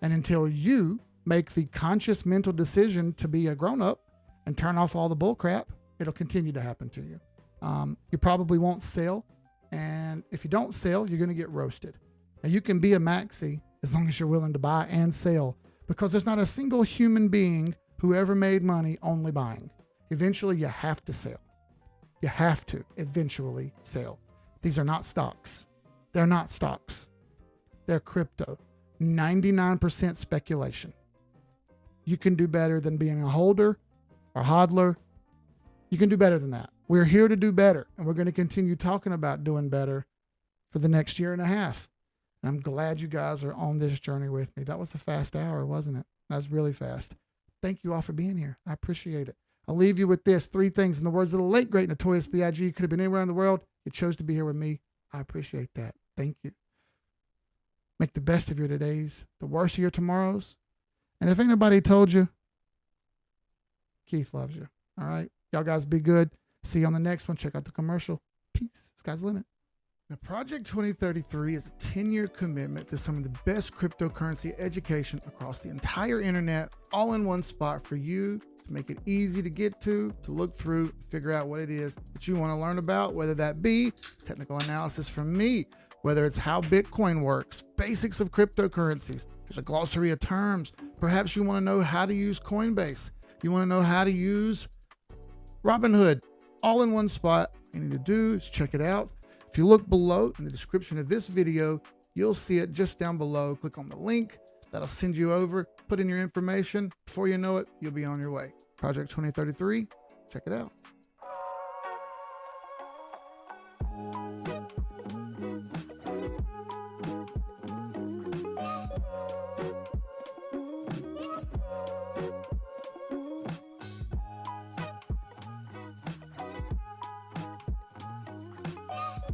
And until you make the conscious mental decision to be a grown-up and turn off all the bull crap, it'll continue to happen to you. You probably won't sell. And if you don't sell, you're going to get roasted. Now, you can be a maxi as long as you're willing to buy and sell, because there's not a single human being who ever made money only buying. Eventually, you have to sell. You have to eventually sell. These are not stocks. They're not stocks. They're crypto. 99% speculation. You can do better than being a holder or hodler. You can do better than that. We're here to do better, and we're going to continue talking about doing better for the next year and a half. And I'm glad you guys are on this journey with me. That was a fast hour, wasn't it? That was really fast. Thank you all for being here. I appreciate it. I'll leave you with this. 3 things. In the words of the late, great, notorious B.I.G., you could have been anywhere in the world. You chose to be here with me. I appreciate that. Thank you. Make the best of your todays, the worst of your tomorrows. And if ain't nobody told you, Keith loves you. All right? Y'all guys be good. See you on the next one. Check out the commercial. Peace. Sky's the limit. Now, Project 2033 is a 10-year commitment to some of the best cryptocurrency education across the entire internet, all in one spot for you, to make it easy to get to look through, figure out what it is that you want to learn about, whether that be technical analysis from me, whether it's how Bitcoin works, basics of cryptocurrencies, there's a glossary of terms. Perhaps you want to know how to use Coinbase. You want to know how to use Robinhood, all in one spot. All you need to do is check it out. If you look below in the description of this video, you'll see it just down below. Click on the link. That'll send you over. Put in your information. Before you know it, you'll be on your way. Project 2033. Check it out.